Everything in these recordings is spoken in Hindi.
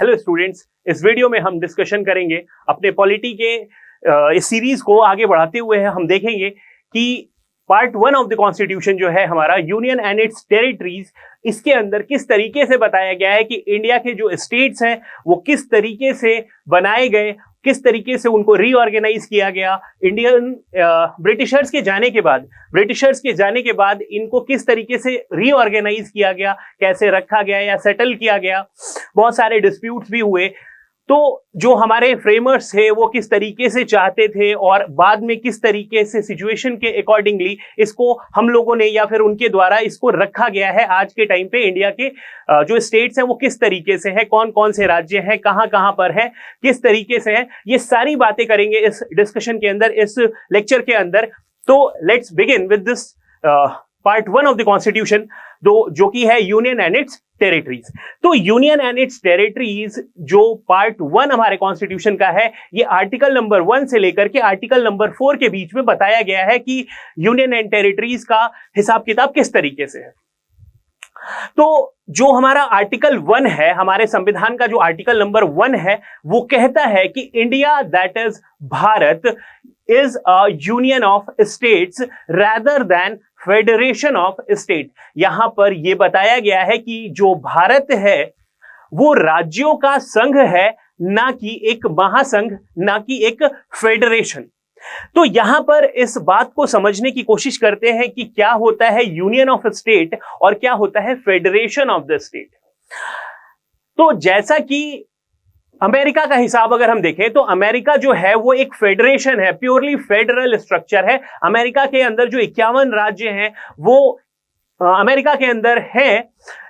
हेलो स्टूडेंट्स, इस वीडियो में हम डिस्कशन करेंगे अपने पॉलिटी के इस सीरीज को आगे बढ़ाते हुए हम देखेंगे कि पार्ट 1 ऑफ द कॉन्स्टिट्यूशन जो है हमारा यूनियन एंड इट्स टेरिटरीज, इसके अंदर किस तरीके से बताया गया है कि इंडिया के जो स्टेट्स हैं वो किस तरीके से बनाए गए, किस तरीके से उनको रीऑर्गेनाइज किया गया। ब्रिटिशर्स के जाने के बाद इनको किस तरीके से रीऑर्गेनाइज किया गया, कैसे रखा गया या सेटल किया गया। बहुत सारे डिस्प्यूट्स भी हुए। तो जो हमारे फ्रेमर्स थे वो किस तरीके से चाहते थे और बाद में किस तरीके से सिचुएशन के अकॉर्डिंगली इसको हम लोगों ने या फिर उनके द्वारा इसको रखा गया है। आज के टाइम पे इंडिया के जो स्टेट्स हैं वो किस तरीके से है, कौन कौन से राज्य हैं, कहां कहां पर है, किस तरीके से है, ये सारी बातें करेंगे इस डिस्कशन के अंदर, इस लेक्चर के अंदर। तो let's begin with this part 1 of the constitution, जो कि है यूनियन एंड इट्स टेरिटरीज। तो यूनियन एंड इट्स टेरिटरीज जो पार्ट 1 हमारे कॉन्स्टिट्यूशन का है, ये आर्टिकल नंबर 1 से लेकर के आर्टिकल नंबर 4 के बीच में बताया गया है कि यूनियन एंड टेरिटरीज का हिसाब किताब किस तरीके से है। तो जो हमारा आर्टिकल 1 है, हमारे संविधान का जो आर्टिकल नंबर 1 है, वो कहता है कि India that is Bharat is a union of states rather than federation of state. यहां पर यह बताया गया है कि जो भारत है वो राज्यों का संघ है, ना कि एक महासंघ, ना कि एक फेडरेशन। तो यहां पर इस बात को समझने की कोशिश करते हैं कि क्या होता है यूनियन ऑफ स्टेट और क्या होता है फेडरेशन ऑफ द स्टेट। तो जैसा कि अमेरिका का हिसाब अगर हम देखें तो अमेरिका जो है वो एक फेडरेशन है, प्योरली फेडरल स्ट्रक्चर है। अमेरिका के अंदर जो 51 राज्य हैं वो अमेरिका के अंदर हैं,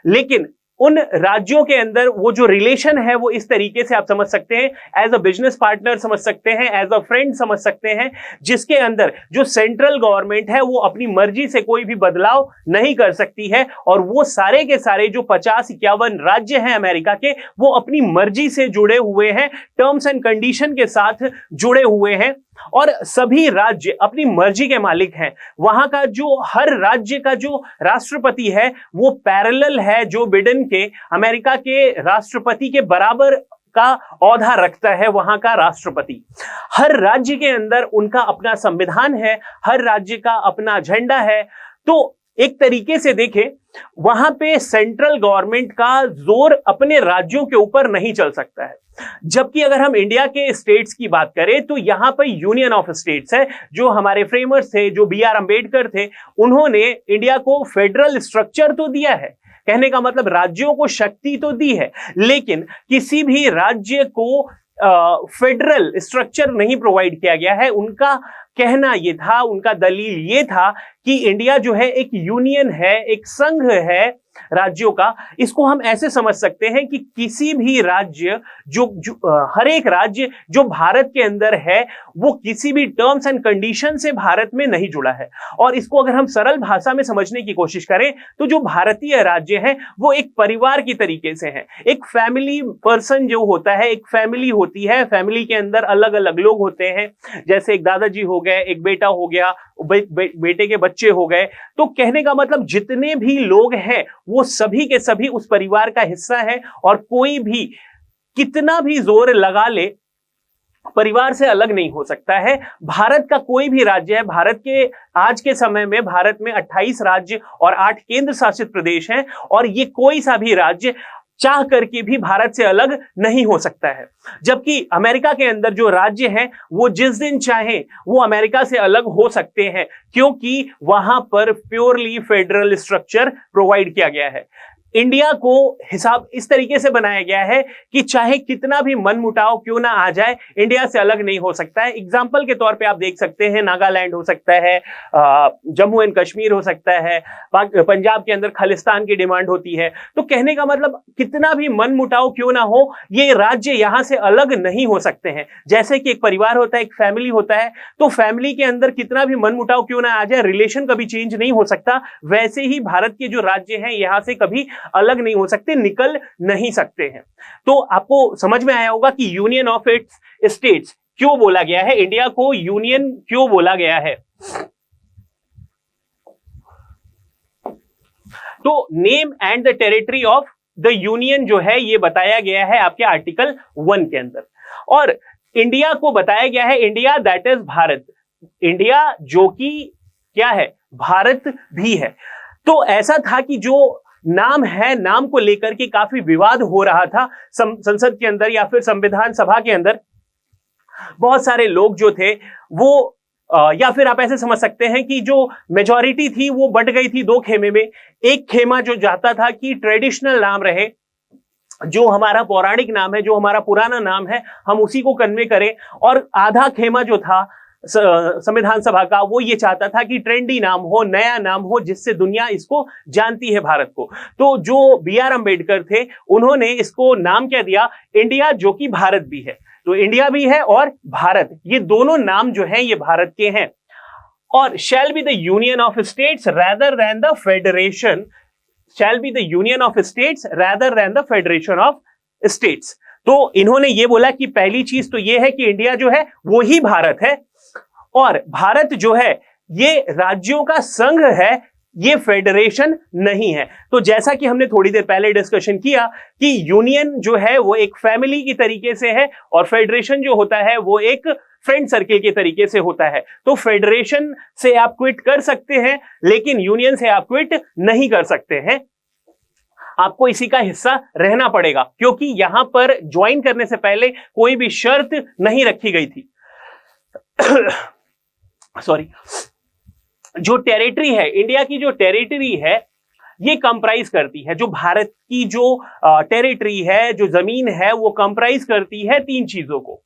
लेकिन उन राज्यों के अंदर वो जो रिलेशन है वो इस तरीके से आप समझ सकते हैं, एज अ बिजनेस पार्टनर समझ सकते हैं, एज अ फ्रेंड समझ सकते हैं, जिसके अंदर जो सेंट्रल गवर्नमेंट है वो अपनी मर्जी से कोई भी बदलाव नहीं कर सकती है और वो सारे के सारे जो 50-51 राज्य हैं अमेरिका के, वो अपनी मर्जी से जुड़े हुए हैं, टर्म्स एंड कंडीशन के साथ जुड़े हुए हैं और सभी राज्य अपनी मर्जी के मालिक हैं। वहां का जो हर राज्य का जो राष्ट्रपति है वो पैरेलल है जो बिडेन के अमेरिका के राष्ट्रपति के बराबर का औहदा रखता है। वहां का राष्ट्रपति, हर राज्य के अंदर उनका अपना संविधान है, हर राज्य का अपना झंडा है। तो एक तरीके से देखें, वहां पे सेंट्रल गवर्नमेंट का जोर अपने राज्यों के ऊपर नहीं चल सकता है। जबकि अगर हम इंडिया के स्टेट्स की बात करें तो यहां पर यूनियन ऑफ स्टेट्स है। जो हमारे फ्रेमर्स थे, जो बी आर अम्बेडकर थे, उन्होंने इंडिया को फेडरल स्ट्रक्चर तो दिया है, कहने का मतलब राज्यों को शक्ति तो दी है, लेकिन किसी भी राज्य को फेडरल स्ट्रक्चर नहीं प्रोवाइड किया गया है। उनका कहना यह था, उनका दलील यह था कि इंडिया जो है एक यूनियन है, एक संघ है राज्यों का। इसको हम ऐसे समझ सकते हैं कि किसी भी राज्य हर एक राज्य जो भारत के अंदर है वो किसी भी टर्म्स एंड कंडीशन से भारत में नहीं जुड़ा है। और इसको अगर हम सरल भाषा में समझने की कोशिश करें तो जो भारतीय राज्य हैं वो एक परिवार की तरीके से हैं। एक फैमिली पर्सन जो होता है, एक फैमिली होती है, फैमिली के अंदर अलग अलग लोग होते हैं, जैसे एक दादाजी हो गए, एक बेटा हो गया, बेटे के बच्चे हो गए। तो कहने का मतलब जितने भी लोग हैं वो सभी के सभी उस परिवार का हिस्सा है और कोई भी कितना भी जोर लगा ले परिवार से अलग नहीं हो सकता है। भारत का कोई भी राज्य है, भारत के आज के समय में भारत में 28 राज्य और 8 केंद्र शासित प्रदेश हैं और ये कोई सा भी राज्य चाह करके भी भारत से अलग नहीं हो सकता है। जबकि अमेरिका के अंदर जो राज्य हैं वो जिस दिन चाहे वो अमेरिका से अलग हो सकते हैं, क्योंकि वहां पर प्योरली फेडरल स्ट्रक्चर प्रोवाइड किया गया है। इंडिया को हिसाब इस तरीके से बनाया गया है कि चाहे कितना भी मनमुटाव क्यों ना आ जाए, इंडिया से अलग नहीं हो सकता है। एग्जाम्पल के तौर पे आप देख सकते हैं, नागालैंड हो सकता है, जम्मू एंड कश्मीर हो सकता है, पंजाब के अंदर खालिस्तान की डिमांड होती है। तो कहने का मतलब कितना भी मनमुटाव क्यों ना हो, ये राज्य यहां से अलग नहीं हो सकते हैं। जैसे कि एक परिवार होता है, एक फैमिली होता है, तो फैमिली के अंदर कितना भी मनमुटाव क्यों ना आ जाए, रिलेशन कभी चेंज नहीं हो सकता। वैसे ही भारत के जो राज्य हैं यहां से कभी अलग नहीं हो सकते, निकल नहीं सकते हैं। तो आपको समझ में आया होगा कि यूनियन ऑफ इट्स स्टेट्स क्यों बोला गया है, इंडिया को यूनियन क्यों बोला गया है। तो name and the territory of the union जो है ये बताया गया है आपके आर्टिकल 1 के अंदर, और इंडिया को बताया गया है India that is Bharat, India जो कि क्या है, भारत भी है। तो ऐसा था कि जो नाम है, नाम को लेकर के काफी विवाद हो रहा था संसद के अंदर या फिर संविधान सभा के अंदर। बहुत सारे लोग जो थे वो या फिर आप ऐसे समझ सकते हैं कि जो मेजॉरिटी थी वो बट गई थी दो खेमे में। एक खेमा जो चाहता था कि ट्रेडिशनल नाम रहे, जो हमारा पौराणिक नाम है, जो हमारा पुराना नाम है, हम उसी को कन्वे करें, और आधा खेमा जो था संविधान सभा का वो ये चाहता था कि ट्रेंडी नाम हो, नया नाम हो, जिससे दुनिया इसको जानती है भारत को। तो जो B.R. अम्बेडकर थे उन्होंने इसको नाम क्या दिया, इंडिया जो कि भारत भी है। तो इंडिया भी है और भारत, ये दोनों नाम जो हैं ये भारत के हैं। और shall be the union of states rather than the federation, shall be the union of states rather than the federation of states. तो इन्होंने ये बोला कि पहली चीज तो ये है कि इंडिया जो है वो ही भारत है, और भारत जो है ये राज्यों का संघ है, ये फेडरेशन नहीं है। तो जैसा कि हमने थोड़ी देर पहले डिस्कशन किया कि यूनियन जो है वो एक फैमिली की तरीके से है, और फेडरेशन जो होता है वो एक फ्रेंड सर्किल के तरीके से होता है। तो फेडरेशन से आप क्विट कर सकते हैं, लेकिन यूनियन से आप क्विट नहीं कर सकते हैं, आपको इसी का हिस्सा रहना पड़ेगा, क्योंकि यहां पर ज्वाइन करने से पहले कोई भी शर्त नहीं रखी गई थी। सॉरी, जो टेरिटरी है, इंडिया की जो टेरिटरी है ये कंप्राइज करती है, जो भारत की जो टेरिटरी है, जो जमीन है, वो कंप्राइज करती है तीन चीजों को।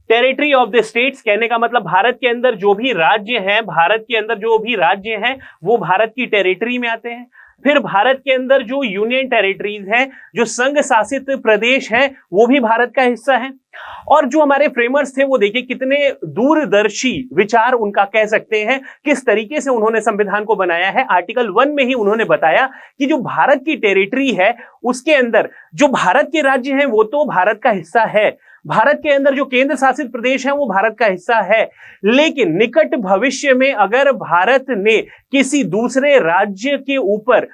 टेरिटरी ऑफ द स्टेट्स कहने का मतलब भारत के अंदर जो भी राज्य हैं, भारत के अंदर जो भी राज्य हैं वो भारत की टेरिटरी में आते हैं। फिर भारत के अंदर जो यूनियन टेरिटरीज हैं, जो संघ शासित प्रदेश हैं, वो भी भारत का हिस्सा है। और जो हमारे फ्रेमर्स थे वो देखिए कितने दूरदर्शी विचार उनका कह सकते हैं, किस तरीके से उन्होंने संविधान को बनाया है। आर्टिकल 1 में ही उन्होंने बताया कि जो भारत की टेरिटरी है उसके अंदर जो भारत के राज्य हैं वो तो भारत का हिस्सा है, भारत के अंदर जो केंद्र शासित प्रदेश है वो भारत का हिस्सा है, लेकिन निकट भविष्य में अगर भारत ने किसी दूसरे राज्य के ऊपर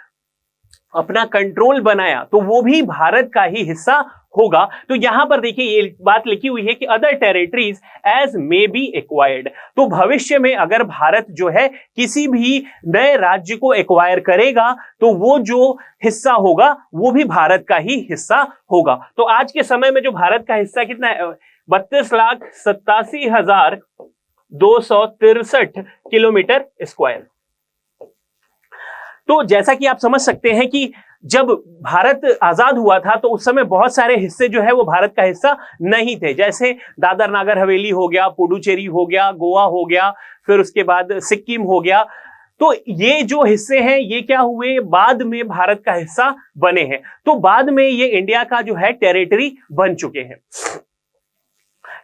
अपना कंट्रोल बनाया तो वो भी भारत का ही हिस्सा होगा। तो यहां पर देखिए ये बात लिखी हुई है कि other territories as may be acquired. तो भविष्य में अगर भारत जो है किसी भी नए राज्य को एक्वायर करेगा तो वो जो हिस्सा होगा वो भी भारत का ही हिस्सा होगा। तो आज के समय में जो भारत का हिस्सा कितना है, 32,87,263 किलोमीटर स्क्वायर। तो जैसा कि आप समझ सकते हैं कि जब भारत आजाद हुआ था तो उस समय बहुत सारे हिस्से जो है वो भारत का हिस्सा नहीं थे, जैसे दादर नागर हवेली हो गया, पुडुचेरी हो गया, गोवा हो गया, फिर उसके बाद सिक्किम हो गया। तो ये जो हिस्से हैं ये क्या हुए, बाद में भारत का हिस्सा बने हैं। तो बाद में ये इंडिया का जो है टेरिटरी बन चुके हैं।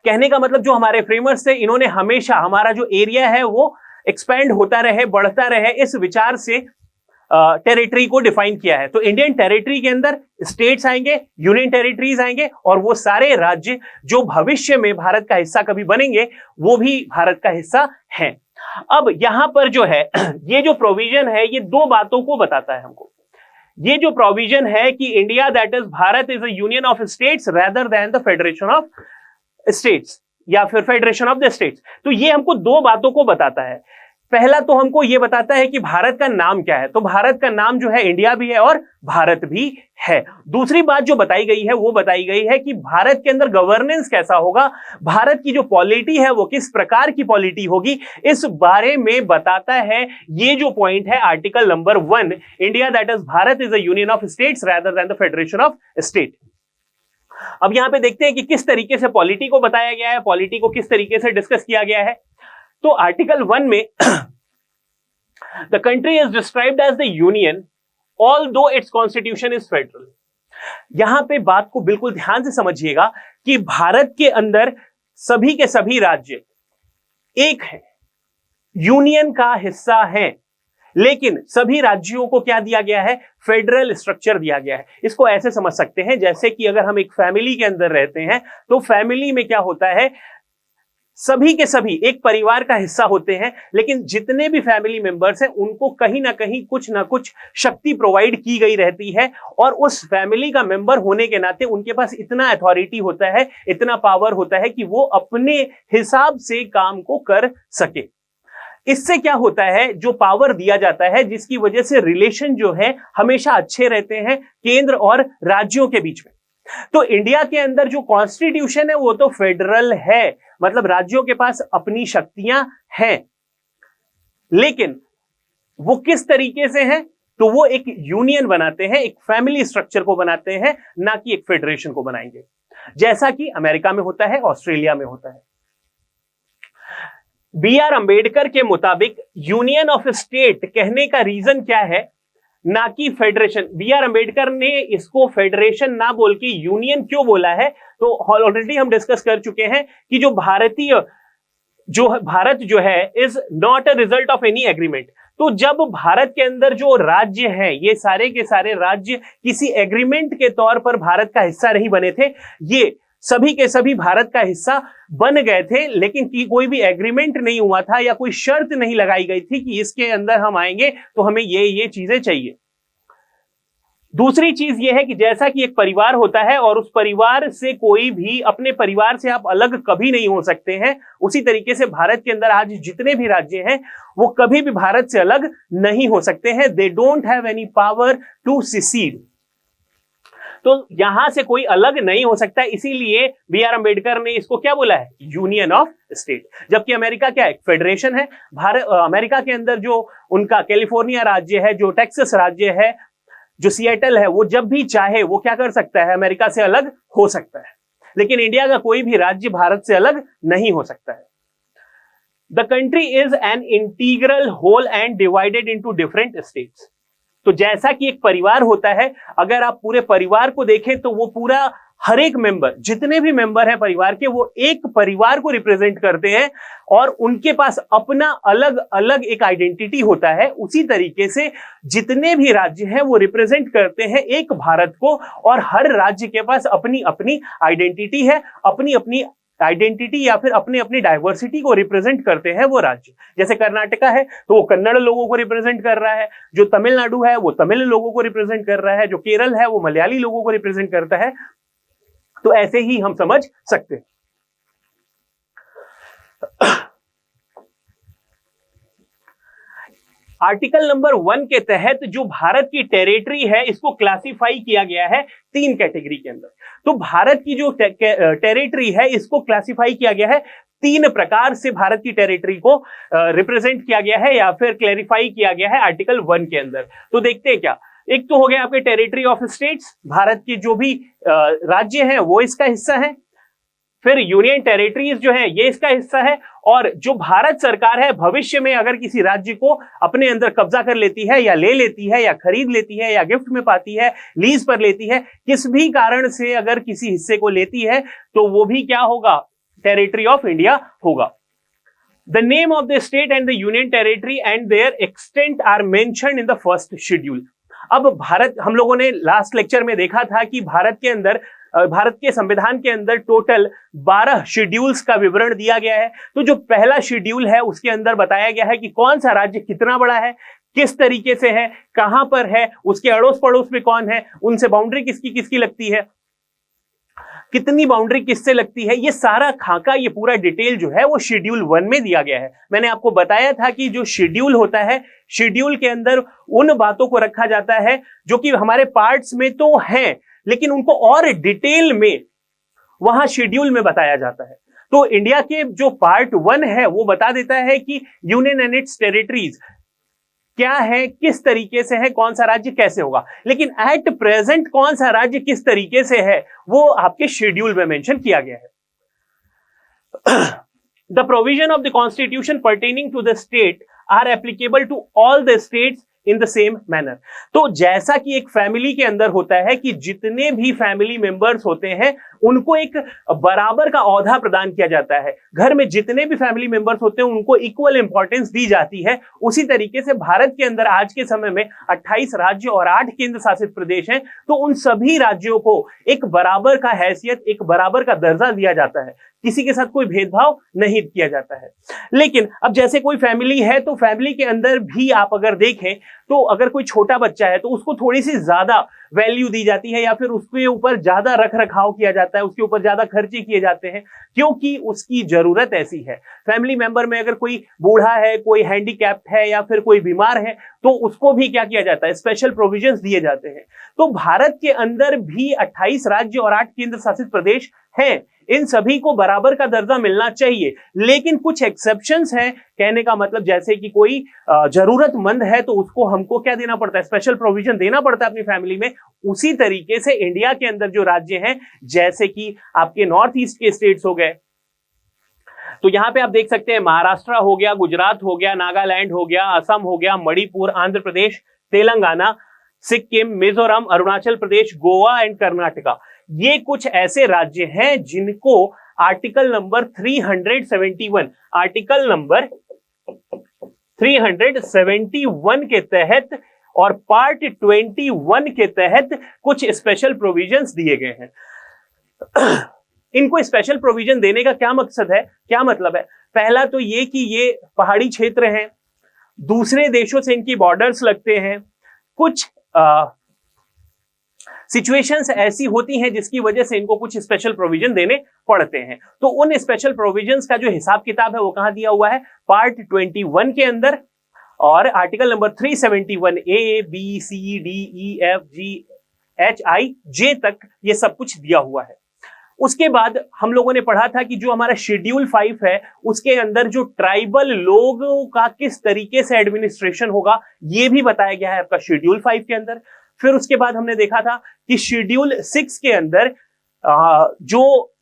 कहने का मतलब जो हमारे फ्रेमर्स थे इन्होंने हमेशा हमारा जो एरिया है वो एक्सपेंड होता रहे, बढ़ता रहे, इस विचार से टेरिटरी को डिफाइन किया है। तो इंडियन टेरिटरी के अंदर स्टेट्स आएंगे, यूनियन टेरिटरीज आएंगे, और वो सारे राज्य जो भविष्य में भारत का हिस्सा कभी बनेंगे वो भी भारत का हिस्सा हैं। अब यहां पर जो है ये जो प्रोविजन है ये दो बातों को बताता है हमको। ये जो प्रोविजन है कि India that is Bharat is a union of states rather than the federation of states या फिर फेडरेशन ऑफ द स्टेट्स, तो ये हमको दो बातों को बताता है। पहला तो हमको ये बताता है कि भारत का नाम क्या है, तो भारत का नाम जो है इंडिया भी है और भारत भी है। दूसरी बात जो बताई गई है वो बताई गई है कि भारत के अंदर गवर्नेंस कैसा होगा, भारत की जो पॉलिटी है वो किस प्रकार की पॉलिटी होगी, इस बारे में बताता है ये जो पॉइंट है article number 1, India that is Bharat is a union of states rather than the federation of state. अब यहां पे देखते हैं कि किस तरीके से पॉलिटी को बताया गया है, पॉलिटी को किस तरीके से डिस्कस किया गया है। तो आर्टिकल 1 में the country is described as the union although its constitution is federal. यहां पे बात को बिल्कुल ध्यान से समझिएगा कि भारत के अंदर सभी के सभी राज्य एक है, यूनियन का हिस्सा है, लेकिन सभी राज्यों को क्या दिया गया है, फेडरल स्ट्रक्चर दिया गया है। इसको ऐसे समझ सकते हैं जैसे कि अगर हम एक फैमिली के अंदर रहते हैं तो फैमिली में क्या होता है, सभी के सभी एक परिवार का हिस्सा होते हैं, लेकिन जितने भी फैमिली मेंबर्स हैं उनको कहीं ना कहीं कुछ ना कुछ शक्ति प्रोवाइड की गई रहती है, और उस फैमिली का मेंबर होने के नाते उनके पास इतना अथॉरिटी होता है, इतना पावर होता है कि वो अपने हिसाब से काम को कर सके। इससे क्या होता है, जो पावर दिया जाता है जिसकी वजह से रिलेशन जो है हमेशा अच्छे रहते हैं केंद्र और राज्यों के बीच में। तो इंडिया के अंदर जो कॉन्स्टिट्यूशन है वो तो फेडरल है, मतलब राज्यों के पास अपनी शक्तियां हैं, लेकिन वो किस तरीके से हैं, तो वो एक यूनियन बनाते हैं, एक फैमिली स्ट्रक्चर को बनाते हैं, ना कि एक फेडरेशन को बनाएंगे, जैसा कि अमेरिका में होता है, ऑस्ट्रेलिया में होता है। बी.आर. अंबेडकर के मुताबिक यूनियन ऑफ स्टेट कहने का रीजन क्या है, ना कि फेडरेशन। बी.आर. अंबेडकर ने इसको फेडरेशन ना बोल के यूनियन क्यों बोला है, तो ऑलरेडी हम डिस्कस कर चुके हैं कि भारत जो है is not a result of any agreement. तो जब भारत के अंदर जो राज्य हैं, ये सारे के सारे राज्य किसी एग्रीमेंट के तौर पर भारत का हिस्सा नहीं बने थे, ये सभी के सभी भारत का हिस्सा बन गए थे, लेकिन कोई भी एग्रीमेंट नहीं हुआ था या कोई शर्त नहीं लगाई गई थी कि इसके अंदर हम आएंगे तो हमें ये चीजें चाहिए। दूसरी चीज ये है कि जैसा कि एक परिवार होता है और उस परिवार से कोई भी, अपने परिवार से आप अलग कभी नहीं हो सकते हैं, उसी तरीके से भारत के अंदर आज जितने भी राज्य हैं वो कभी भी भारत से अलग नहीं हो सकते हैं। They don't have any power to secede. तो यहां से कोई अलग नहीं हो सकता, इसीलिए बी.आर. अंबेडकर ने इसको क्या बोला है, यूनियन ऑफ स्टेट। जबकि अमेरिका क्या है, फेडरेशन है। अमेरिका के अंदर जो उनका कैलिफोर्निया राज्य है, जो टेक्सास राज्य है, जो सिएटल है, वो जब भी चाहे वो क्या कर सकता है, अमेरिका से अलग हो सकता है, लेकिन इंडिया का कोई भी राज्य भारत से अलग नहीं हो सकता है। The country is an integral whole and divided into different states. तो जैसा कि एक परिवार होता है, अगर आप पूरे परिवार को देखें तो वो पूरा हर एक मेंबर, जितने भी मेंबर हैं परिवार के, वो एक परिवार को रिप्रेजेंट करते हैं और उनके पास अपना अलग अलग एक आइडेंटिटी होता है। उसी तरीके से जितने भी राज्य हैं वो रिप्रेजेंट करते हैं एक भारत को, और हर राज्य के पास अपनी अपनी आइडेंटिटी है, अपनी अपनी आइडेंटिटी या फिर अपनी अपनी डाइवर्सिटी को रिप्रेजेंट करते हैं वो राज्य। जैसे कर्नाटका है तो वो कन्नड़ लोगों को रिप्रेजेंट कर रहा है, जो तमिलनाडु है वो तमिल लोगों को रिप्रेजेंट कर रहा है, जो केरल है वो मलयाली लोगों को रिप्रेजेंट करता है। तो ऐसे ही हम समझ सकते हैं। आर्टिकल नंबर 1 के तहत जो भारत की टेरिटरी है इसको क्लासिफाई किया गया है 3 कैटेगरी के अंदर। तो भारत की जो टेरिटरी है इसको क्लासिफाई किया गया है 3 प्रकार से, भारत की टेरिटरी को रिप्रेजेंट किया गया है या फिर क्लैरिफाई किया गया है आर्टिकल 1 के अंदर। तो देखते हैं क्या। एक तो हो गया आपके टेरिटरी ऑफ स्टेट्स, भारत के जो भी राज्य हैं वो इसका हिस्सा है। फिर यूनियन टेरिटरीज जो है ये इसका हिस्सा है, और जो भारत सरकार है भविष्य में अगर किसी राज्य को अपने अंदर कब्जा कर लेती है या ले लेती है या खरीद लेती है या गिफ्ट में पाती है, लीज पर लेती है, किस भी कारण से अगर किसी हिस्से को लेती है तो वो भी क्या होगा, टेरिटरी ऑफ इंडिया होगा। The name of the state and the union territory and their extent are mentioned in the first schedule। अब भारत, हम लोगों ने लास्ट लेक्चर में देखा था कि भारत के संविधान के अंदर टोटल 12 शेड्यूल्स का विवरण दिया गया है। तो जो पहला शेड्यूल है उसके अंदर बताया गया है कि कौन सा राज्य कितना बड़ा है, किस तरीके से है, कहां पर है, उसके अड़ोस पड़ोस में कौन है, उनसे बाउंड्री किसकी किसकी लगती है, कितनी बाउंड्री किससे लगती है, ये सारा खाका, ये पूरा डिटेल जो है वो शेड्यूल 1 में दिया गया है। मैंने आपको बताया था कि जो शेड्यूल होता है, शेड्यूल के अंदर उन बातों को रखा जाता है जो कि हमारे पार्ट्स में तो हैं, लेकिन उनको और डिटेल में वहां शेड्यूल में बताया जाता है। तो इंडिया के जो पार्ट 1 है वो बता देता है कि यूनियन एंड इट्स टेरिटरीज क्या है, किस तरीके से है, कौन सा राज्य कैसे होगा, लेकिन एट प्रेजेंट कौन सा राज्य किस तरीके से है वो आपके शेड्यूल में मेंशन किया गया है। The provision of the constitution pertaining to the state are applicable to all the states in the same manner. तो जैसा कि एक फैमिली के अंदर होता है कि जितने भी फैमिली मेंबर्स होते हैं उनको एक बराबर का औहदा प्रदान किया जाता है। घर में जितने भी फैमिली मेंबर्स होते हैं उनको इक्वल इंपॉर्टेंस दी जाती है। उसी तरीके से भारत के अंदर आज के समय में 28 राज्य और 8 केंद्र शासित प्रदेश हैं, तो उन सभी राज्यों को एक बराबर का हैसियत, एक बराबर का दर्जा दिया जाता है। किसी के साथ कोई भेदभाव नहीं किया जाता है। लेकिन अब जैसे कोई फैमिली है तो फैमिली के अंदर भी आप अगर देखें तो अगर कोई छोटा बच्चा है तो उसको थोड़ी सी ज्यादा वैल्यू दी जाती है या फिर उसके ऊपर ज्यादा रख रखाव किया जाता है, उसके ऊपर ज्यादा खर्चे किए जाते हैं, क्योंकि उसकी जरूरत ऐसी है। फैमिली मेंबर में अगर कोई बूढ़ा है, कोई हैंडीकैप्ड है या फिर कोई बीमार है तो उसको भी क्या किया जाता है, स्पेशल प्रोविजंस दिए जाते हैं। तो भारत के अंदर भी 28 राज्य और 8 केंद्र शासित प्रदेश हैं, इन सभी को बराबर का दर्जा मिलना चाहिए। लेकिन कुछ एक्सेप्शंस हैं, कहने का मतलब जैसे कि कोई जरूरतमंद है तो उसको हमको क्या देना पड़ता है, स्पेशल प्रोविजन देना पड़ता है अपनी फैमिली में। उसी तरीके से इंडिया के अंदर जो राज्य हैं, जैसे कि आपके नॉर्थ ईस्ट के स्टेट्स हो गए, तो यहां पे आप देख सकते हैं महाराष्ट्र हो गया, गुजरात हो गया, नागालैंड हो गया, असम हो गया, मणिपुर, आंध्र प्रदेश, तेलंगाना, सिक्किम, मिजोरम, अरुणाचल प्रदेश, गोवा एंड कर्नाटका। ये कुछ ऐसे राज्य हैं जिनको आर्टिकल नंबर 371 के तहत और पार्ट 21 के तहत कुछ स्पेशल प्रोविजंस दिए गए हैं। इनको स्पेशल प्रोविजन देने का क्या मकसद है, क्या मतलब है? पहला तो ये कि ये पहाड़ी क्षेत्र हैं, दूसरे देशों से इनकी बॉर्डर्स लगते हैं, कुछ सिचुएशंस ऐसी होती हैं जिसकी वजह से इनको कुछ स्पेशल प्रोविजन देने पड़ते हैं। तो उन स्पेशल प्रोविजंस का जो हिसाब किताब है वो कहां दिया हुआ है, पार्ट 21 के अंदर, और article number 371 A, B, C, D, E, F, G, H, I, J तक ये सब कुछ दिया हुआ है। उसके बाद हम लोगों ने पढ़ा था कि जो हमारा शेड्यूल 5 है उसके अंदर जो ट्राइबल लोगों का किस तरीके से एडमिनिस्ट्रेशन होगा ये भी बताया गया है आपका शेड्यूल 5 के अंदर। फिर उसके बाद हमने देखा था कि शेड्यूल 6 के अंदर जो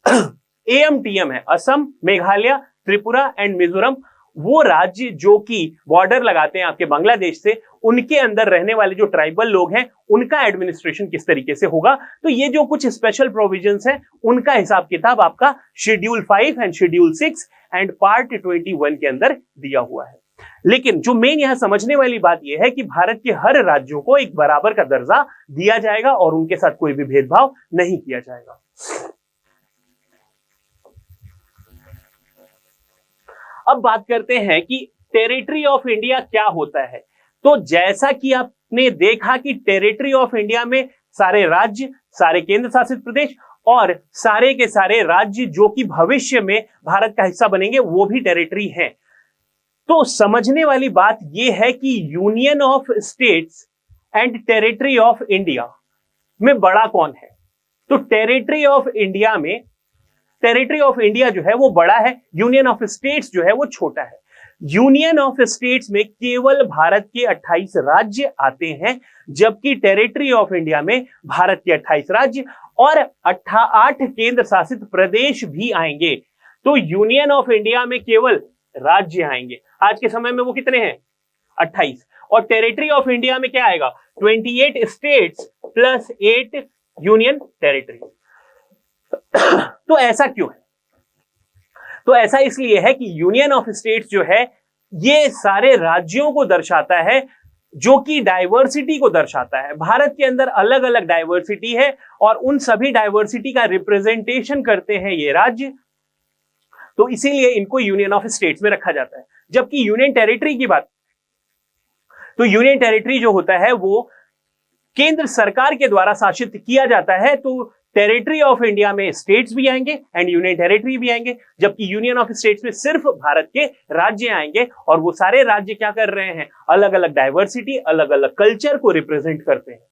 AMTM है, असम, मेघालय, त्रिपुरा एंड मिजोरम, वो राज्य जो कि बॉर्डर लगाते हैं आपके बांग्लादेश से, उनके अंदर रहने वाले जो ट्राइबल लोग हैं उनका एडमिनिस्ट्रेशन किस तरीके से होगा। तो ये जो कुछ स्पेशल प्रोविजंस हैं उनका हिसाब किताब आपका schedule 5 and schedule 6 and part 21 के अंदर दिया हुआ है। लेकिन जो मेन यहां समझने वाली बात यह है कि भारत के हर राज्यों को एक बराबर का दर्जा दिया जाएगा और उनके साथ कोई भी भेदभाव नहीं किया जाएगा। अब बात करते हैं कि टेरिटरी ऑफ इंडिया क्या होता है। तो जैसा कि आपने देखा कि टेरिटरी ऑफ इंडिया में सारे राज्य, सारे केंद्र शासित प्रदेश और सारे के सारे राज्य जो कि भविष्य में भारत का हिस्सा बनेंगे वो भी टेरिटरी हैं। तो समझने वाली बात यह है कि union of states and territory of India में बड़ा कौन है। तो टेरिटरी ऑफ इंडिया में, टेरिटरी ऑफ इंडिया जो है वो बड़ा है, यूनियन ऑफ स्टेट्स जो है वो छोटा है। यूनियन ऑफ स्टेट्स में केवल भारत के 28 राज्य आते हैं, जबकि टेरिटरी ऑफ इंडिया में भारत के 28 राज्य और 8 केंद्र शासित प्रदेश भी आएंगे। तो यूनियन ऑफ इंडिया में केवल राज्य आएंगे, आज के समय में वो कितने हैं, 28, और टेरिटरी ऑफ इंडिया में क्या आएगा, 28 स्टेट्स प्लस 8 यूनियन टेरिटरी। तो ऐसा क्यों है? तो ऐसा इसलिए है कि यूनियन ऑफ स्टेट्स जो है ये सारे राज्यों को दर्शाता है, जो कि डाइवर्सिटी को दर्शाता है। भारत के अंदर अलग अलग डाइवर्सिटी है और उन सभी डाइवर्सिटी का रिप्रेजेंटेशन करते हैं ये राज्य, तो इसीलिए इनको यूनियन ऑफ स्टेट्स में रखा जाता है। जबकि यूनियन टेरिटरी की बात, तो यूनियन टेरिटरी जो होता है वो केंद्र सरकार के द्वारा शासित किया जाता है। तो टेरिटरी ऑफ इंडिया में स्टेट्स भी आएंगे एंड यूनियन टेरिटरी भी आएंगे, जबकि यूनियन ऑफ स्टेट्स में सिर्फ भारत के राज्य आएंगे और वो सारे राज्य क्या कर रहे हैं, अलग अलग डाइवर्सिटी, अलग अलग कल्चर को रिप्रेजेंट करते हैं।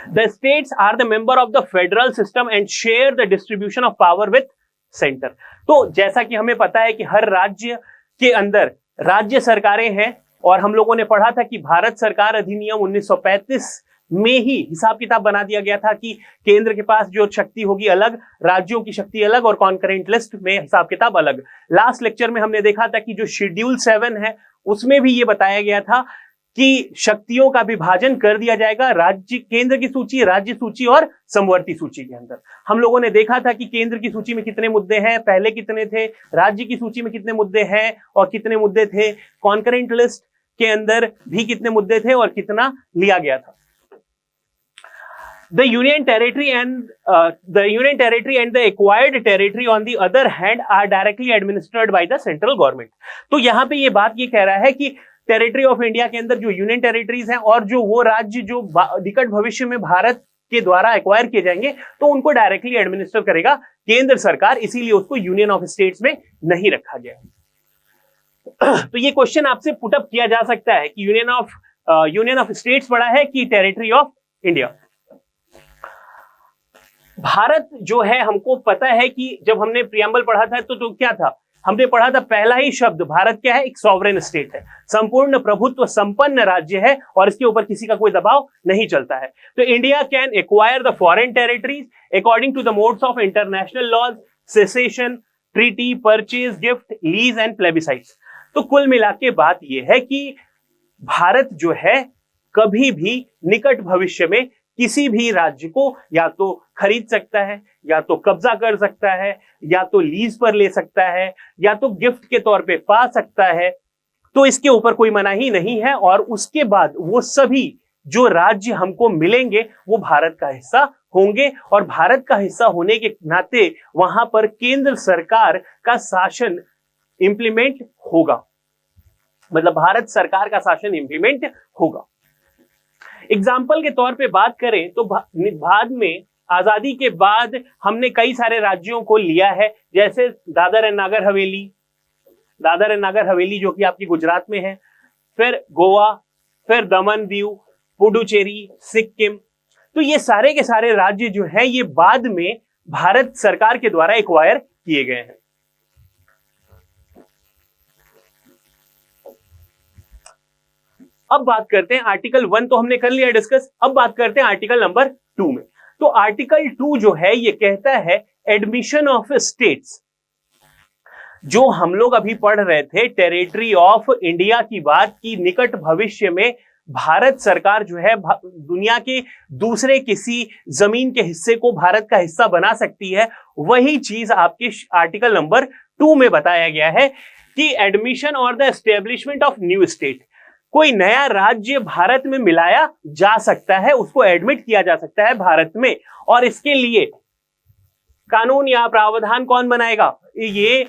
The states are the member of the federal system and share the distribution of power with center। तो जैसा कि हमें पता है कि हर राज्य के अंदर राज्य सरकारें हैं और हम लोगों ने पढ़ा था कि भारत सरकार अधिनियम 1935 में ही हिसाब किताब बना दिया गया था कि केंद्र के पास जो शक्ति होगी अलग, राज्यों की शक्ति अलग और कॉन्करेंट लिस्ट में हिसाब किताब अलग। लास्ट लेक्चर में हमने देखा था कि जो शेड्यूल 7 है उसमें भी ये बताया गया था कि शक्तियों का विभाजन कर दिया जाएगा राज्य, केंद्र की सूची, राज्य सूची और समवर्ती सूची के अंदर। हम लोगों ने देखा था कि केंद्र की सूची में कितने मुद्दे हैं, पहले कितने थे, राज्य की सूची में कितने मुद्दे हैं और कितने मुद्दे थे, कॉन्करेंट लिस्ट के अंदर भी कितने मुद्दे थे और कितना लिया गया था। The union territory and the acquired territory on the other hand are directly administered by the central government। तो यहाँ पे ये बात ये कह रहा है कि टेरिटरी ऑफ इंडिया के अंदर जो यूनियन टेरिटरीज हैं और जो वो राज्य जो निकट भविष्य में भारत के द्वारा एक्वायर किए जाएंगे तो उनको डायरेक्टली एडमिनिस्टर करेगा केंद्र सरकार, इसीलिए उसको यूनियन ऑफ स्टेट्स में नहीं रखा गया। तो ये क्वेश्चन आपसे पुटअप किया जा सकता है कि यूनियन ऑफ स्टेट्स बड़ा है कि टेरिटरी ऑफ इंडिया। भारत जो है, हमको पता है कि जब हमने प्रियम्बल पढ़ा था तो क्या था, हमने पढ़ा था पहला ही शब्द भारत क्या है, एक सॉवरेन स्टेट है, संपूर्ण प्रभुत्व संपन्न राज्य है और इसके ऊपर किसी का कोई दबाव नहीं चलता है। तो India can acquire the foreign territories according to the modes of international laws, cession, treaty, purchase, gift, lease and plebiscites. तो कुल मिला के बात यह है कि भारत जो है कभी भी निकट भविष्य में किसी भी राज्य को या तो खरीद सकता है, या तो कब्जा कर सकता है, या तो लीज पर ले सकता है, या तो गिफ्ट के तौर पे पा सकता है। तो इसके ऊपर कोई मनाही नहीं है और उसके बाद वो सभी जो राज्य हमको मिलेंगे वो भारत का हिस्सा होंगे और भारत का हिस्सा होने के नाते वहां पर केंद्र सरकार का शासन इंप्लीमेंट होगा, मतलब भारत सरकार का शासन इंप्लीमेंट होगा। एग्जाम्पल के तौर पे बात करें तो बाद में आजादी के बाद हमने कई सारे राज्यों को लिया है, जैसे दादर एंड नागर हवेली जो कि आपकी गुजरात में है, फिर गोवा, फिर दमन दीव, पुडुचेरी, सिक्किम। तो ये सारे के सारे राज्य जो हैं ये बाद में भारत सरकार के द्वारा एक्वायर किए गए हैं। अब बात करते हैं आर्टिकल 1 तो हमने कर लिया डिस्कस, अब बात करते हैं आर्टिकल नंबर 2 में। तो आर्टिकल 2 जो है ये कहता है एडमिशन ऑफ स्टेट्स। जो हम लोग अभी पढ़ रहे थे टेरिटरी ऑफ इंडिया की बात की, निकट भविष्य में भारत सरकार जो है दुनिया के दूसरे किसी जमीन के हिस्से को भारत का हिस्सा बना सकती है, वही चीज आपके आर्टिकल नंबर 2 में बताया गया है कि एडमिशन और the establishment of new state. कोई नया राज्य भारत में मिलाया जा सकता है, उसको एडमिट किया जा सकता है भारत में, और इसके लिए कानून या प्रावधान कौन बनाएगा, ये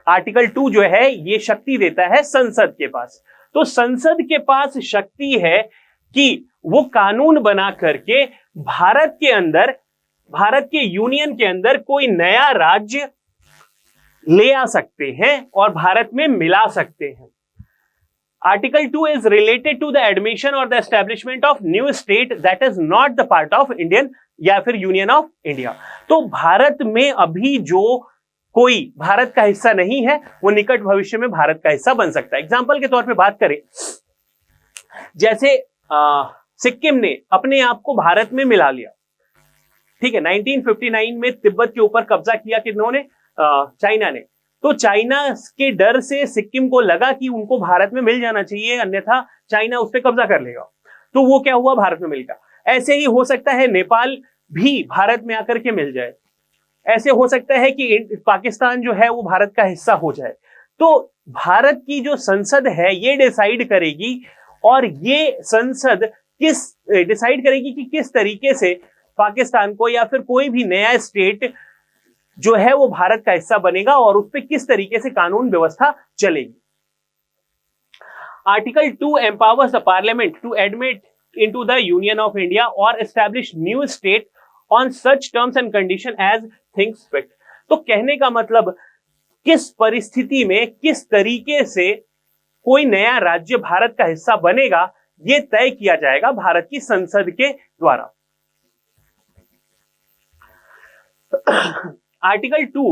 आर्टिकल 2 जो है ये शक्ति देता है संसद के पास। तो संसद के पास शक्ति है कि वो कानून बना करके भारत के अंदर, भारत के यूनियन के अंदर कोई नया राज्य ले आ सकते हैं और भारत में मिला सकते हैं। Article 2 is related to the admission or the establishment of new state that is not the part of Indian या फिर Union of India। तो भारत में अभी जो कोई भारत का हिस्सा नहीं है वो निकट भविष्य में भारत का हिस्सा बन सकता है। एग्जाम्पल के तौर पे बात करें, जैसे सिक्किम ने अपने आप को भारत में मिला लिया, ठीक है। 1959 में तिब्बत के ऊपर कब्जा किया किन्होंने, चाइना ने। तो चाइना के डर से सिक्किम को लगा कि उनको भारत में मिल जाना चाहिए, अन्यथा चाइना उस पर कब्जा कर लेगा। तो वो क्या हुआ, भारत में मिल गया। ऐसे ही हो सकता है नेपाल भी भारत में आकर के मिल जाए, ऐसे हो सकता है कि पाकिस्तान जो है वो भारत का हिस्सा हो जाए। तो भारत की जो संसद है ये डिसाइड करेगी, और ये संसद डिसाइड करेगी कि किस तरीके से पाकिस्तान को या फिर कोई भी नया स्टेट जो है वो भारत का हिस्सा बनेगा और उस पर किस तरीके से कानून व्यवस्था चलेगी। Article 2 empowers the parliament to admit into the Union of India or establish new state on such terms and condition as thinks fit। तो कहने का मतलब किस परिस्थिति में किस तरीके से कोई नया राज्य भारत का हिस्सा बनेगा ये तय किया जाएगा भारत की संसद के द्वारा। Article 2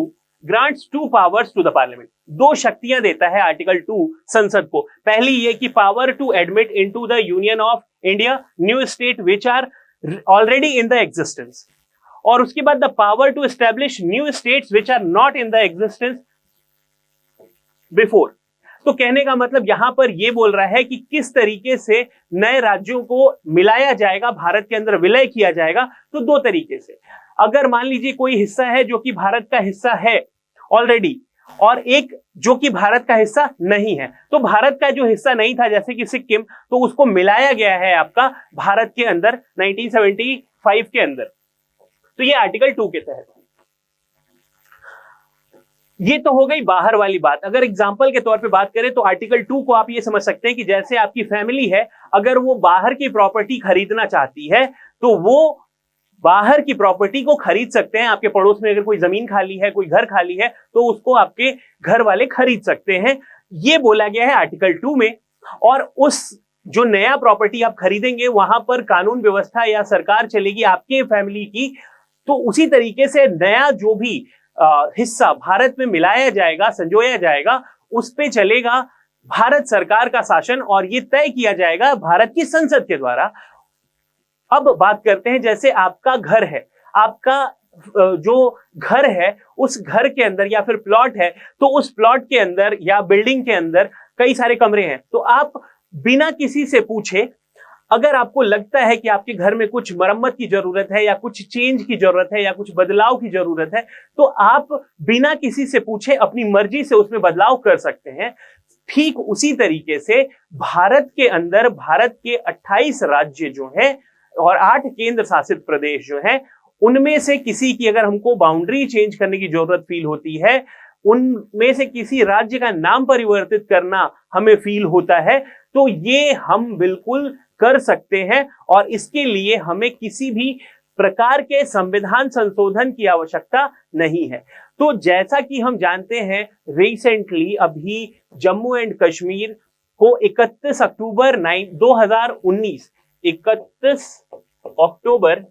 grants 2 powers to the parliament. 2 शक्तियां देता है आर्टिकल 2 संसद को। पहली ये कि power to admit into the union of India new state which are already in the existence, और उसके बाद the power to establish new states which are not in the existence before. तो कहने का मतलब यहां पर यह बोल रहा है कि किस तरीके से नए राज्यों को मिलाया जाएगा, भारत के अंदर विलय किया जाएगा। तो दो तरीके से, अगर मान लीजिए कोई हिस्सा है जो कि भारत का हिस्सा है ऑलरेडी, और एक जो कि भारत का हिस्सा नहीं है, तो भारत का जो हिस्सा नहीं था जैसे कि सिक्किम, तो उसको मिलाया गया है आपका भारत के अंदर 1975 के अंदर। तो ये आर्टिकल 2 के तहत। ये तो हो गई बाहर वाली बात। अगर एग्जांपल के तौर पे बात करें तो आर्टिकल 2 को आप ये समझ सकते हैं कि जैसे आपकी फैमिली है, अगर वो बाहर की प्रॉपर्टी खरीदना चाहती है तो वो बाहर की प्रॉपर्टी को खरीद सकते हैं। आपके पड़ोस में अगर कोई जमीन खाली है, कोई घर खाली है, तो उसको आपके घर वाले खरीद सकते हैं। ये बोला गया है आर्टिकल 2 में। और उस जो नया प्रॉपर्टी आप खरीदेंगे वहां पर कानून व्यवस्था या सरकार चलेगी आपके फैमिली की। तो उसी तरीके से नया जो भी हिस्सा भारत में मिलाया जाएगा, संजोया जाएगा, उस पे चलेगा भारत सरकार का शासन, और ये तय किया जाएगा भारत की संसद के द्वारा। अब बात करते हैं, जैसे आपका घर है, आपका जो घर है उस घर के अंदर या फिर प्लॉट है, तो उस प्लॉट के अंदर या बिल्डिंग के अंदर कई सारे कमरे हैं। तो आप बिना किसी से पूछे, अगर आपको लगता है कि आपके घर में कुछ मरम्मत की जरूरत है या कुछ चेंज की जरूरत है या कुछ बदलाव की जरूरत है, तो आप बिना किसी से पूछे अपनी मर्जी से उसमें बदलाव कर सकते हैं। ठीक उसी तरीके से भारत के अंदर भारत के 28 राज्य जो हैं और 8 केंद्र शासित प्रदेश जो हैं, उनमें से किसी की अगर हमको बाउंड्री चेंज करने की जरूरत फील होती है, उनमें से किसी राज्य का नाम परिवर्तित करना हमें फील होता है, तो ये हम बिल्कुल कर सकते हैं। और इसके लिए हमें किसी भी प्रकार के संविधान संशोधन की आवश्यकता नहीं है। तो जैसा कि हम जानते हैं, रिसेंटली अभी जम्मू एंड कश्मीर को 31 अक्टूबर 2019 31 अक्टूबर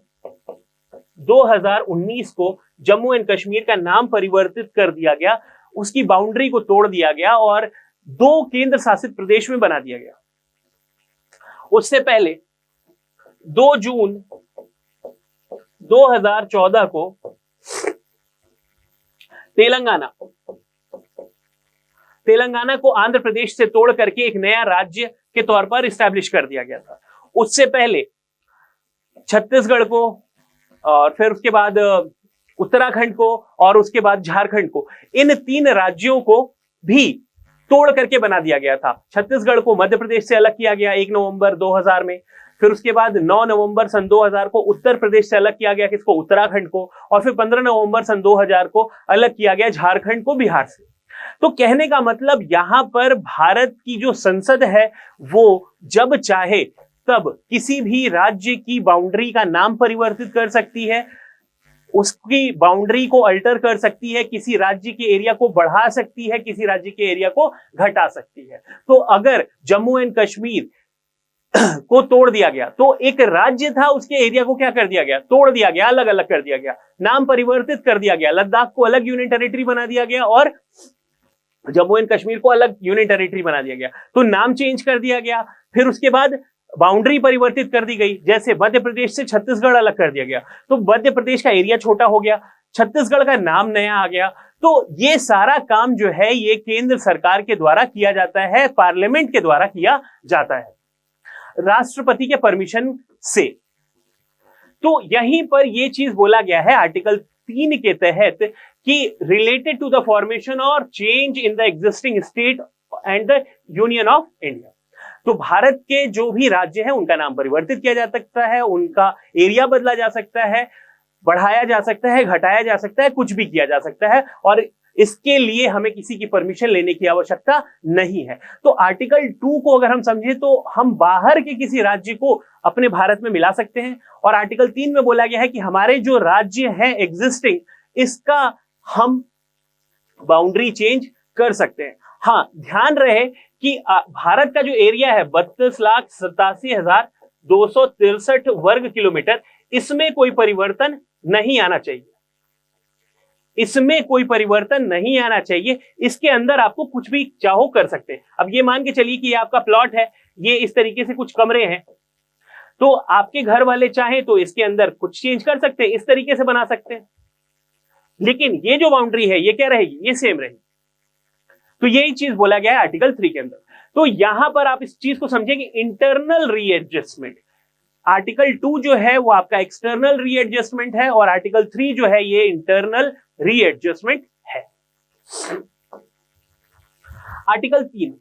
2019 को जम्मू एंड कश्मीर का नाम परिवर्तित कर दिया गया, उसकी बाउंड्री को तोड़ दिया गया और 2 केंद्र शासित प्रदेश में बना दिया गया। उससे पहले 2 जून 2014 को तेलंगाना को आंध्र प्रदेश से तोड़ करके एक नया राज्य के तौर पर इस्टेब्लिश कर दिया गया था। उससे पहले छत्तीसगढ़ को, और फिर उसके बाद उत्तराखंड को, और उसके बाद झारखंड को, इन 3 राज्यों को भी तोड़ करके बना दिया गया था। छत्तीसगढ़ को मध्य प्रदेश से अलग किया गया 1 नवंबर 2000 में। फिर उसके बाद 9 नवंबर सन 2000 को उत्तर प्रदेश से अलग किया गया, किसको, उत्तराखंड को। और फिर 15 नवंबर सन 2000 को अलग किया गया झारखंड को बिहार से। तो कहने का मतलब यहां पर भारत की जो संसद है वो जब चाहे तब किसी भी राज्य की बाउंड्री का नाम परिवर्तित कर सकती है, उसकी बाउंड्री को अल्टर कर सकती है, किसी राज्य के एरिया को बढ़ा सकती है, किसी राज्य के एरिया को घटा सकती है। तो अगर जम्मू एंड कश्मीर को तोड़ दिया गया, तो एक राज्य था उसके एरिया को क्या कर दिया गया, तोड़ दिया गया, अलग अलग कर दिया गया, नाम परिवर्तित कर दिया गया, लद्दाख को अलग यूनियन टेरिटरी बना दिया गया और जम्मू एंड कश्मीर को अलग यूनियन टेरिटरी बना दिया गया। तो नाम चेंज कर दिया गया, फिर उसके बाद बाउंड्री परिवर्तित कर दी गई। जैसे मध्य प्रदेश से छत्तीसगढ़ अलग कर दिया गया, तो मध्य प्रदेश का एरिया छोटा हो गया, छत्तीसगढ़ का नाम नया आ गया। तो ये सारा काम जो है ये केंद्र सरकार के द्वारा किया जाता है, पार्लियामेंट के द्वारा किया जाता है, राष्ट्रपति के परमिशन से। तो यहीं पर ये चीज बोला गया है आर्टिकल 3 के तहत कि रिलेटेड टू द फॉर्मेशन और change in the existing state and the union of India. तो भारत के जो भी राज्य हैं उनका नाम परिवर्तित किया जा सकता है, उनका एरिया बदला जा सकता है, बढ़ाया जा सकता है, घटाया जा सकता है, कुछ भी किया जा सकता है, और इसके लिए हमें किसी की परमिशन लेने की आवश्यकता नहीं है। तो आर्टिकल 2 को अगर हम समझे तो हम बाहर के किसी राज्य को अपने भारत में मिला सकते हैं, और आर्टिकल 3 में बोला गया है कि हमारे जो राज्य है एग्जिस्टिंग, इसका हम बाउंड्री चेंज कर सकते हैं। हाँ, ध्यान रहे कि भारत का जो एरिया है 32,87,263 वर्ग किलोमीटर, इसमें कोई परिवर्तन नहीं आना चाहिए, इसमें कोई परिवर्तन नहीं आना चाहिए। इसके अंदर आपको कुछ भी चाहो कर सकते हैं। अब ये मान के चलिए कि ये आपका प्लॉट है, ये इस तरीके से कुछ कमरे हैं, तो आपके घर वाले चाहें तो इसके अंदर कुछ चेंज कर सकते हैं, इस तरीके से बना सकते हैं, लेकिन ये जो बाउंड्री है ये क्या रहेगी, ये सेम रहेगी। तो यही चीज बोला गया है आर्टिकल 3 के अंदर। तो यहां पर आप इस चीज को समझे कि इंटरनल रीएडजस्टमेंट, आर्टिकल 2 जो है वो आपका एक्सटर्नल रीएडजस्टमेंट है और आर्टिकल 3 जो है ये इंटरनल रीएडजस्टमेंट है। आर्टिकल 3,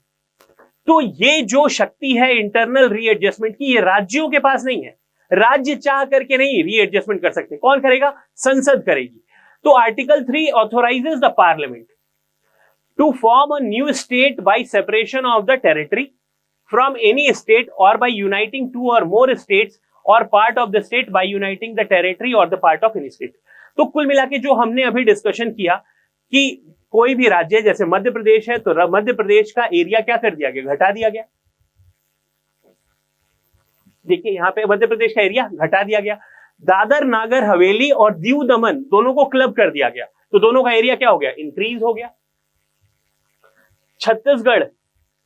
तो ये जो शक्ति है इंटरनल रीएडजस्टमेंट की, ये राज्यों के पास नहीं है। राज्य चाह करके नहीं रीएडजस्टमेंट कर सकते। कौन करेगा? संसद करेगी। तो article 3 authorises the parliament to form a new state by separation of the territory from any state or by uniting two or more states or part of the state by uniting the territory or the part of any state. तो कुल मिला के जो हमने अभी डिस्कशन किया कि कोई भी राज्य, जैसे मध्य प्रदेश है तो मध्य प्रदेश का एरिया क्या कर दिया गया? घटा दिया गया। देखिए यहां पे मध्य प्रदेश का एरिया घटा दिया गया। दादर नागर हवेली और दीव दमन दोनों को क्लब कर दिया गया, तो दोनों का एरिया क्या हो गया? इंक्रीज हो गया। छत्तीसगढ़,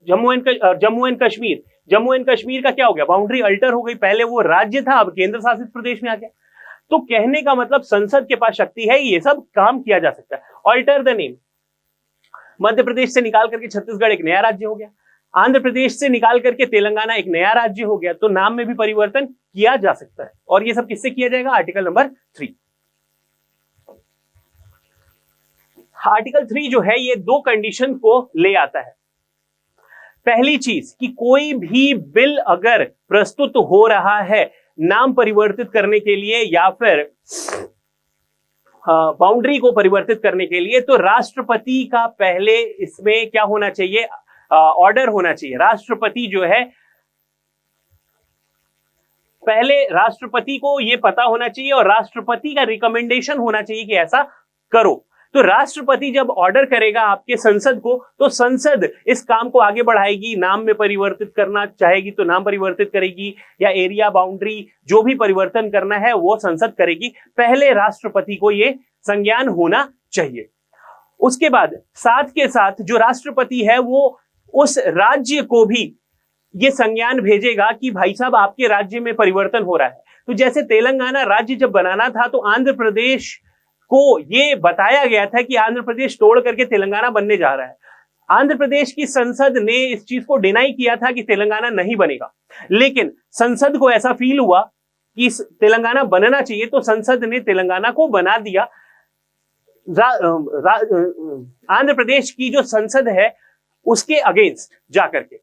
जम्मू एंड कश्मीर का क्या हो गया? बाउंड्री अल्टर हो गई। पहले वो राज्य था, अब केंद्र शासित प्रदेश में आ गया। तो कहने का मतलब संसद के पास शक्ति है, ये सब काम किया जा सकता है। Alter the name, Madhya Pradesh से निकाल करके छत्तीसगढ़ एक नया राज्य हो गया, आंध्र प्रदेश से निकाल करके तेलंगाना एक नया राज्य हो गया। तो नाम में भी परिवर्तन किया जा सकता है। और ये सब किससे किया जाएगा? Article number 3। आर्टिकल 3 जो है ये दो कंडीशन को ले आता है। पहली चीज कि कोई भी बिल अगर प्रस्तुत हो रहा है नाम परिवर्तित करने के लिए या फिर बाउंड्री को परिवर्तित करने के लिए, तो राष्ट्रपति का पहले इसमें क्या होना चाहिए? ऑर्डर होना चाहिए। राष्ट्रपति जो है, पहले राष्ट्रपति को यह पता होना चाहिए और राष्ट्रपति का रिकमेंडेशन होना चाहिए कि ऐसा करो। तो राष्ट्रपति जब ऑर्डर करेगा आपके संसद को, तो संसद इस काम को आगे बढ़ाएगी। नाम में परिवर्तित करना चाहेगी तो नाम परिवर्तित करेगी, या एरिया बाउंड्री जो भी परिवर्तन करना है वो संसद करेगी। पहले राष्ट्रपति को ये संज्ञान होना चाहिए। उसके बाद साथ के साथ जो राष्ट्रपति है वो उस राज्य को भी ये संज्ञान भेजेगा कि भाई साहब आपके राज्य में परिवर्तन हो रहा है। तो जैसे तेलंगाना राज्य जब बनाना था तो आंध्र प्रदेश को ये बताया गया था कि आंध्र प्रदेश तोड़ करके तेलंगाना बनने जा रहा है। आंध्र प्रदेश की संसद ने इस चीज को डिनाई किया था कि तेलंगाना नहीं बनेगा, लेकिन संसद को ऐसा फील हुआ कि तेलंगाना बनना चाहिए, तो संसद ने तेलंगाना को बना दिया। आंध्र प्रदेश की जो संसद है उसके अगेंस्ट जाकर के,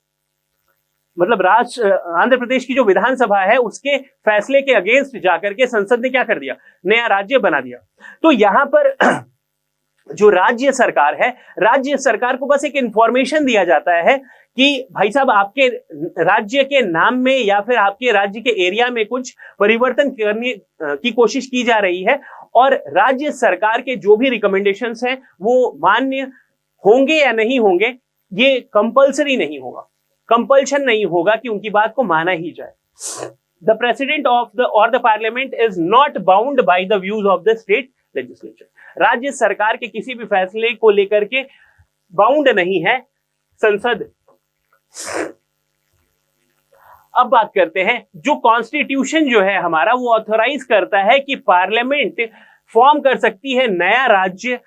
मतलब आंध्र प्रदेश की जो विधानसभा है उसके फैसले के अगेंस्ट जाकर के संसद ने क्या कर दिया? नया राज्य बना दिया। तो यहां पर जो राज्य सरकार है, राज्य सरकार को बस एक इंफॉर्मेशन दिया जाता है कि भाई साहब आपके राज्य के नाम में या फिर आपके राज्य के एरिया में कुछ परिवर्तन करने की कोशिश की जा रही है, और राज्य सरकार के जो भी रिकमेंडेशंस हैं वो मान्य होंगे या नहीं होंगे, ये कंपल्सरी नहीं होगा, कंपल्शन नहीं होगा कि उनकी बात को माना ही जाए। द प्रेसिडेंट ऑफ द और the parliament is not bound by the views of the state legislature. राज्य सरकार के किसी भी फैसले को लेकर के बाउंड नहीं है संसद। अब बात करते हैं, जो कॉन्स्टिट्यूशन जो है हमारा वो ऑथोराइज करता है कि पार्लियामेंट फॉर्म कर सकती है नया राज्य,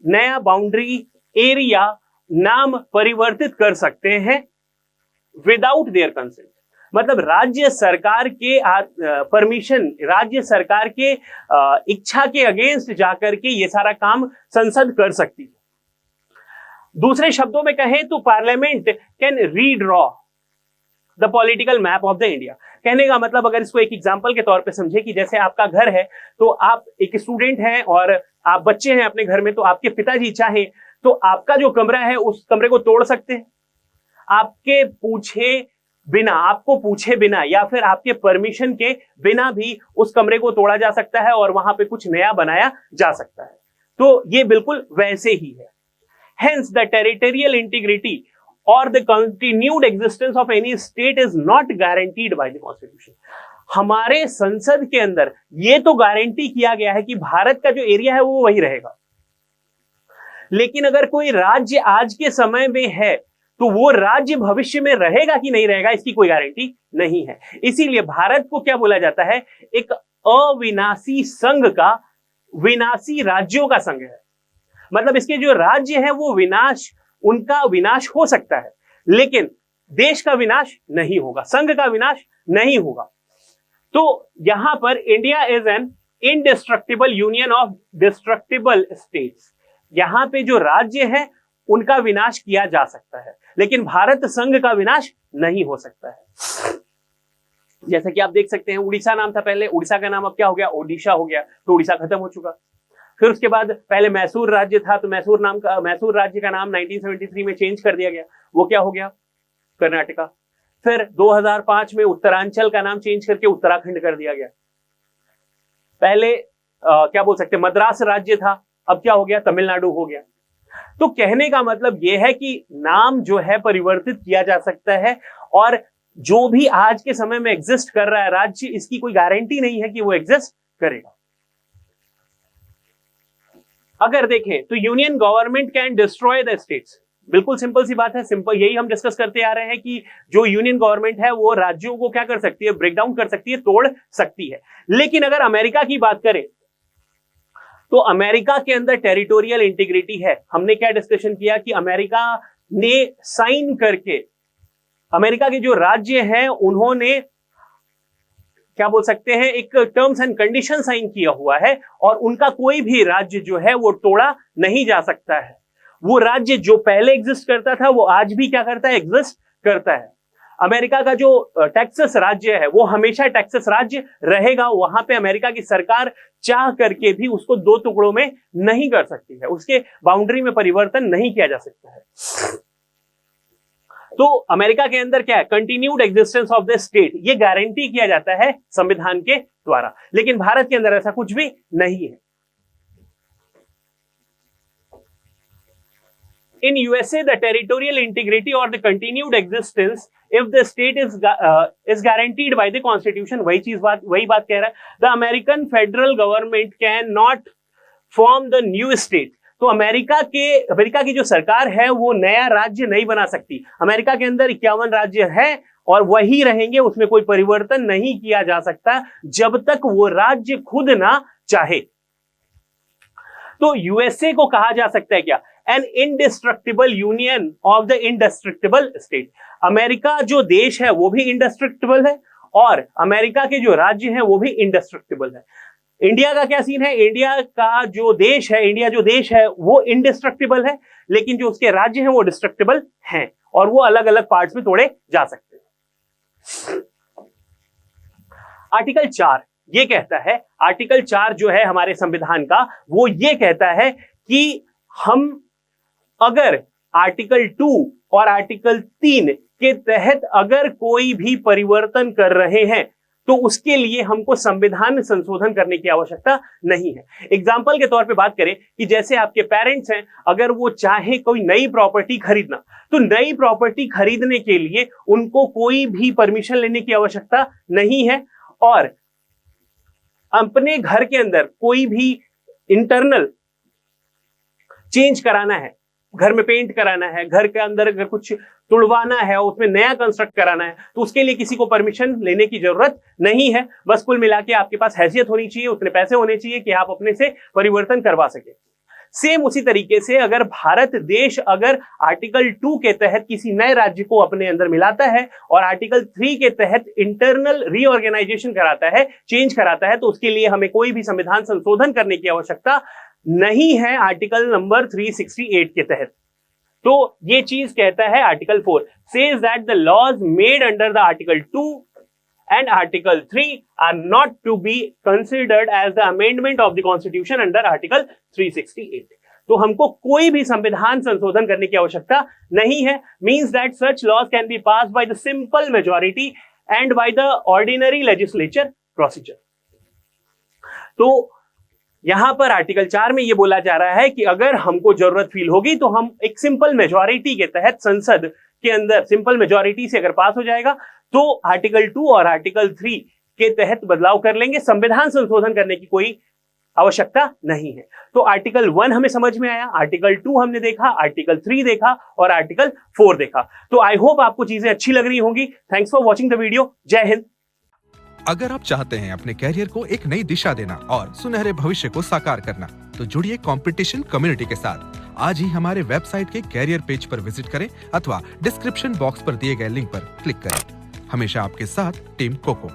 नया बाउंड्री एरिया, नाम परिवर्तित कर सकते हैं विदाउट देयर कंसेंट। मतलब राज्य सरकार के परमिशन, राज्य सरकार के इच्छा के अगेंस्ट जाकर के ये सारा काम संसद कर सकती है। दूसरे शब्दों में कहें तो parliament can redraw the political map of the India. कहने का मतलब, अगर इसको एक एग्जांपल के तौर पे समझे कि जैसे आपका घर है, तो आप एक स्टूडेंट हैं और आप बच्चे हैं अपने घर में, तो आपके पिताजी चाहें तो आपका जो कमरा है उस कमरे को तोड़ सकते हैं, आपको पूछे बिना या फिर आपके परमिशन के बिना भी उस कमरे को तोड़ा जा सकता है और वहां पे कुछ नया बनाया जा सकता है। तो ये बिल्कुल वैसे ही है। Hence, the territorial integrity or the continued existence of any state is not guaranteed by the Constitution. हमारे संसद के अंदर ये तो गारंटी किया गया है कि भारत का जो एरिया है वो वही रहेगा, लेकिन अगर कोई राज्य आज के समय में है तो वो राज्य भविष्य में रहेगा कि नहीं रहेगा इसकी कोई गारंटी नहीं है। इसीलिए भारत को क्या बोला जाता है? एक अविनाशी संघ का, विनाशी राज्यों का संघ है। मतलब इसके जो राज्य हैं वो विनाश उनका विनाश हो सकता है, लेकिन देश का विनाश नहीं होगा, संघ का विनाश नहीं होगा। तो यहां पर India is an indestructible union of destructible states. यहां पे जो राज्य है उनका विनाश किया जा सकता है, लेकिन भारत संघ का विनाश नहीं हो सकता है। जैसे कि आप देख सकते हैं, उड़ीसा नाम था पहले, उड़ीसा का नाम अब क्या हो गया, ओडिशा हो गया, तो उड़ीसा खत्म हो चुका। फिर उसके बाद पहले मैसूर राज्य था, तो मैसूर राज्य का नाम 1973 में चेंज कर दिया गया, वो क्या हो गया, कर्नाटका। फिर 2005 में उत्तरांचल का नाम चेंज करके उत्तराखंड कर दिया गया। पहले क्या बोल सकते हैं, मद्रास राज्य था, अब क्या हो गया, तमिलनाडु हो गया। तो कहने का मतलब यह है कि नाम जो है परिवर्तित किया जा सकता है, और जो भी आज के समय में एग्जिस्ट कर रहा है राज्य, इसकी कोई गारंटी नहीं है कि वो एग्जिस्ट करेगा। अगर देखें तो union government can destroy the states, बिल्कुल सिंपल सी बात है, सिंपल यही हम डिस्कस करते आ रहे हैं कि जो यूनियन गवर्नमेंट है वो राज्यों को क्या कर सकती है, ब्रेक डाउन कर सकती है, तोड़ सकती है। लेकिन अगर अमेरिका की बात करें तो अमेरिका के अंदर टेरिटोरियल इंटीग्रिटी है। हमने क्या डिस्कशन किया कि अमेरिका ने साइन करके, अमेरिका के जो राज्य हैं उन्होंने क्या बोल सकते हैं, एक टर्म्स एंड कंडीशन साइन किया हुआ है, और उनका कोई भी राज्य जो है वो तोड़ा नहीं जा सकता है। वो राज्य जो पहले एग्जिस्ट करता था वो आज भी क्या करता है, एग्जिस्ट करता है। अमेरिका का जो टेक्सास राज्य है वो हमेशा टेक्सास राज्य रहेगा। वहां पे अमेरिका की सरकार चाह करके भी उसको दो टुकड़ों में नहीं कर सकती है, उसके बाउंड्री में परिवर्तन नहीं किया जा सकता है। तो अमेरिका के अंदर क्या है, continued existence of the state, ये गारंटी किया जाता है संविधान के द्वारा। लेकिन भारत के अंदर ऐसा कुछ भी नहीं है। In USA, the territorial integrity or the continued existence, if the state is guaranteed by the Constitution, वही बात कह रहा है। The American federal government cannot form the new state. तो अमेरिका की जो सरकार है वो नया राज्य नहीं बना सकती। अमेरिका के अंदर 51 राज्य है और वही रहेंगे, उसमें कोई परिवर्तन नहीं किया जा सकता जब तक वो राज्य खुद ना चाहे। तो यूएसए को कहा जा सकता है क्या, an indestructible union of the indestructible state. America जो देश है वो भी इंडिस्ट्रक्टिबल है, और अमेरिका के जो राज्य हैं वो भी इंडिस्ट्रक्टिबल है। इंडिया का क्या सीन है, इंडिया जो देश है वो इंडिस्ट्रक्टिबल है, लेकिन जो उसके राज्य हैं वो डिस्ट्रक्टिबल हैं, और वो अलग अलग पार्ट्स में तोड़े जा सकते हैं। आर्टिकल 4 ये कहता है, आर्टिकल 4 जो है हमारे संविधान का, वो ये कहता है कि हम अगर आर्टिकल 2 और आर्टिकल 3 के तहत अगर कोई भी परिवर्तन कर रहे हैं तो उसके लिए हमको संविधान संशोधन करने की आवश्यकता नहीं है। एग्जाम्पल के तौर पे बात करें कि जैसे आपके पेरेंट्स हैं, अगर वो चाहे कोई नई प्रॉपर्टी खरीदना, तो नई प्रॉपर्टी खरीदने के लिए उनको कोई भी परमिशन लेने की आवश्यकता नहीं है, और अपने घर के अंदर कोई भी इंटरनल चेंज कराना है, घर में पेंट कराना है, घर के अंदर अगर कुछ तुड़वाना है, उसमें नया कंस्ट्रक्ट कराना है, तो उसके लिए किसी को परमिशन लेने की जरूरत नहीं है। बस कुल मिला के आपके पास हैसियत होनी चाहिए, उतने पैसे होने चाहिए कि आप अपने से परिवर्तन करवा सके। सेम उसी तरीके से अगर भारत देश अगर आर्टिकल 2 के तहत किसी नए राज्य को अपने अंदर मिलाता है और आर्टिकल 3 के तहत इंटरनल रीऑर्गेनाइजेशन कराता है, चेंज कराता है, तो उसके लिए हमें कोई भी संविधान संशोधन करने की आवश्यकता नहीं है आर्टिकल नंबर 368 के तहत। तो ये चीज कहता है article 4 says that the laws made under the article 2 and article 3 are not to be considered as the amendment of the constitution under article 368। तो हमको कोई भी संविधान संशोधन करने की आवश्यकता नहीं है। means that such laws can be passed by the simple majority and by the ordinary legislature procedure। तो यहां पर आर्टिकल 4 में यह बोला जा रहा है कि अगर हमको जरूरत फील होगी तो हम एक सिंपल मेजॉरिटी के तहत संसद के अंदर सिंपल मेजॉरिटी से अगर पास हो जाएगा तो आर्टिकल 2 और आर्टिकल 3 के तहत बदलाव कर लेंगे। संविधान संशोधन करने की कोई आवश्यकता नहीं है। तो आर्टिकल 1 हमें समझ में आया, आर्टिकल 2 हमने देखा, आर्टिकल 3 देखा और आर्टिकल 4 देखा। तो आई होप आपको चीजें अच्छी लग रही होंगी। Thanks for watching the video. जय हिंद। अगर आप चाहते हैं अपने कैरियर को एक नई दिशा देना और सुनहरे भविष्य को साकार करना, तो जुड़िए कंपटीशन कम्युनिटी के साथ। आज ही हमारे वेबसाइट के कैरियर पेज पर विजिट करें अथवा डिस्क्रिप्शन बॉक्स पर दिए गए लिंक पर क्लिक करें। हमेशा आपके साथ टीम कोको।